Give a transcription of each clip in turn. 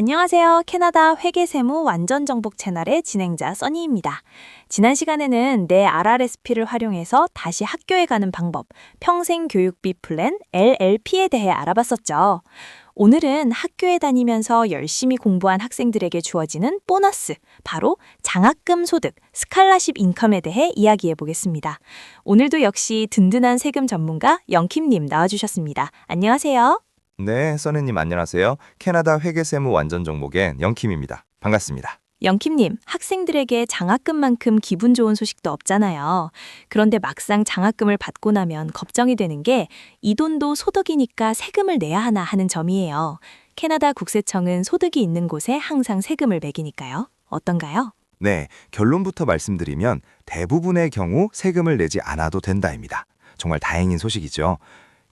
안녕하세요. 캐나다 회계세무 완전정복 채널의 진행자 써니입니다. 지난 시간에는 내 RRSP를 활용해서 다시 학교에 가는 방법, 평생교육비 플랜 LLP에 대해 알아봤었죠. 오늘은 학교에 다니면서 열심히 공부한 학생들에게 주어지는 보너스, 바로 장학금 소득, 스칼라십 인컴에 대해 이야기해 보겠습니다. 오늘도 역시 든든한 세금 전문가 영킴님 나와주셨습니다. 안녕하세요. 네, 써니님 안녕하세요. 캐나다 회계세무 완전 정복의 영킴입니다. 반갑습니다. 영킴님, 학생들에게 장학금만큼 기분 좋은 소식도 없잖아요. 그런데 막상 장학금을 받고 나면 걱정이 되는 게 이 돈도 소득이니까 세금을 내야 하나 하는 점이에요. 캐나다 국세청은 소득이 있는 곳에 항상 세금을 매기니까요. 어떤가요? 네, 결론부터 말씀드리면 대부분의 경우 세금을 내지 않아도 된다입니다. 정말 다행인 소식이죠.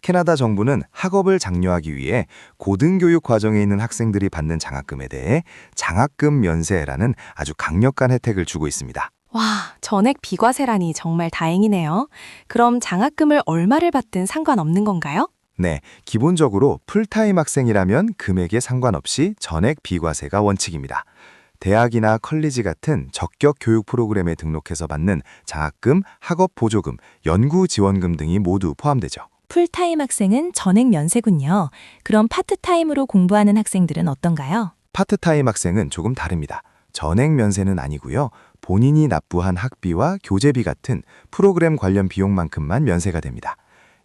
캐나다 정부는 학업을 장려하기 위해 고등교육 과정에 있는 학생들이 받는 장학금에 대해 장학금 면세라는 아주 강력한 혜택을 주고 있습니다. 와, 전액 비과세라니 정말 다행이네요. 그럼 장학금을 얼마를 받든 상관없는 건가요? 네, 기본적으로 풀타임 학생이라면 금액에 상관없이 전액 비과세가 원칙입니다. 대학이나 컬리지 같은 적격 교육 프로그램에 등록해서 받는 장학금, 학업 보조금, 연구 지원금 등이 모두 포함되죠. 풀타임 학생은 전액 면세군요. 그럼 파트타임으로 공부하는 학생들은 어떤가요? 파트타임 학생은 조금 다릅니다. 전액 면세는 아니고요. 본인이 납부한 학비와 교재비 같은 프로그램 관련 비용만큼만 면세가 됩니다.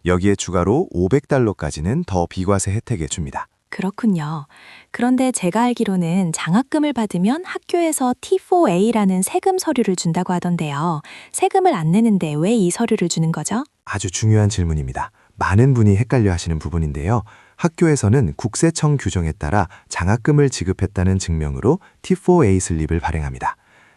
여기에 추가로 $500까지는 더 비과세 혜택을 줍니다. 그렇군요. 그런데 제가 알기로는 장학금을 받으면 학교에서 T4A라는 세금 서류를 준다고 하던데요. 세금을 안 내는데 왜 이 서류를 주는 거죠? 아주 중요한 질문입니다. 많은 분이 헷갈려 하시는 부분인데요. 학교에서는 국세청 규정에 따라 장학금을 지급했다는 증명으로 T4A 슬립을 발행합니다.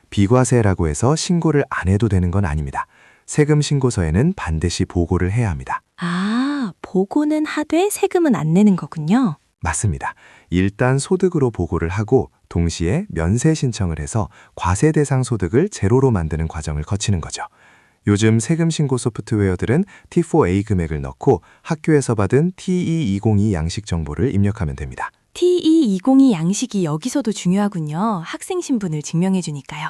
비과세라고 해서 신고를 안 해도 되는 건 아닙니다. 세금 신고서에는 반드시 보고를 해야 합니다. 아, 보고는 하되 세금은 안 내는 거군요. 맞습니다. 일단 소득으로 보고를 하고 동시에 면세 신청을 해서 과세 대상 소득을 제로로 만드는 과정을 거치는 거죠. 요즘 세금 신고 소프트웨어들은 T4A 금액을 넣고 학교에서 받은 TE202 양식 정보를 입력하면 됩니다. TE202 양식이 여기서도 중요하군요. 학생 신분을 증명해 주니까요.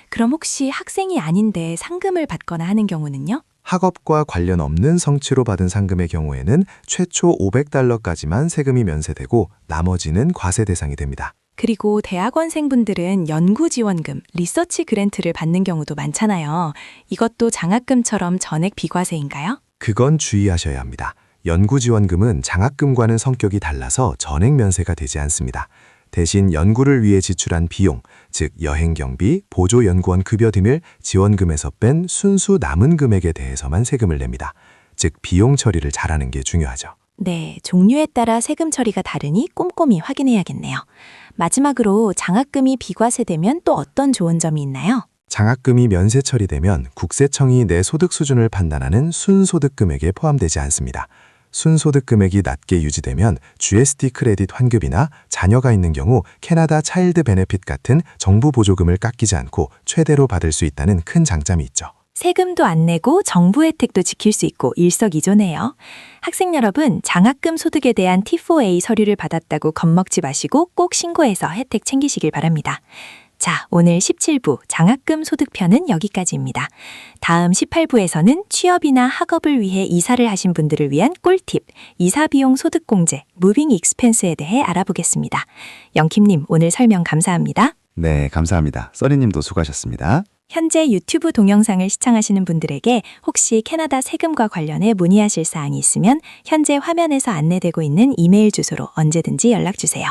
그럼 혹시 학생이 아닌데 상금을 받거나 하는 경우는요? 학업과 관련 없는 성취로 받은 상금의 경우에는 최초 $500까지만 세금이 면세되고 나머지는 과세 대상이 됩니다. 그리고 대학원생분들은 연구지원금, 리서치 그랜트를 받는 경우도 많잖아요. 이것도 장학금처럼 전액 비과세인가요? 그건 주의하셔야 합니다. 연구지원금은 장학금과는 성격이 달라서 전액 면세가 되지 않습니다. 대신 연구를 위해 지출한 비용, 즉 여행경비, 보조연구원 급여 등을 지원금에서 뺀 순수 남은 금액에 대해서만 세금을 냅니다. 즉 비용 처리를 잘하는 게 중요하죠. 네, 종류에 따라 세금 처리가 다르니 꼼꼼히 확인해야겠네요. 마지막으로 장학금이 비과세되면 또 어떤 좋은 점이 있나요? 장학금이 면세 처리되면 국세청이 내 소득 수준을 판단하는 순소득 금액에 포함되지 않습니다. 순소득 금액이 낮게 유지되면 GST 크레딧 환급이나 자녀가 있는 경우 캐나다 차일드 베네핏 같은 정부 보조금을 깎이지 않고 최대로 받을 수 있다는 큰 장점이 있죠. 세금도 안 내고 정부 혜택도 지킬 수 있고 일석이조네요. 학생 여러분, 장학금 소득에 대한 T4A 서류를 받았다고 겁먹지 마시고 꼭 신고해서 혜택 챙기시길 바랍니다. 자, 오늘 17부 장학금 소득편은 여기까지입니다. 다음 18부에서는 취업이나 학업을 위해 이사를 하신 분들을 위한 꿀팁, 이사비용 소득공제, 무빙 익스펜스에 대해 알아보겠습니다. 영킴님, 오늘 설명 감사합니다. 네, 감사합니다. 써니님도 수고하셨습니다. 현재 유튜브 동영상을 시청하시는 분들에게 혹시 캐나다 세금과 관련해 문의하실 사항이 있으면 현재 화면에서 안내되고 있는 이메일 주소로 언제든지 연락 주세요.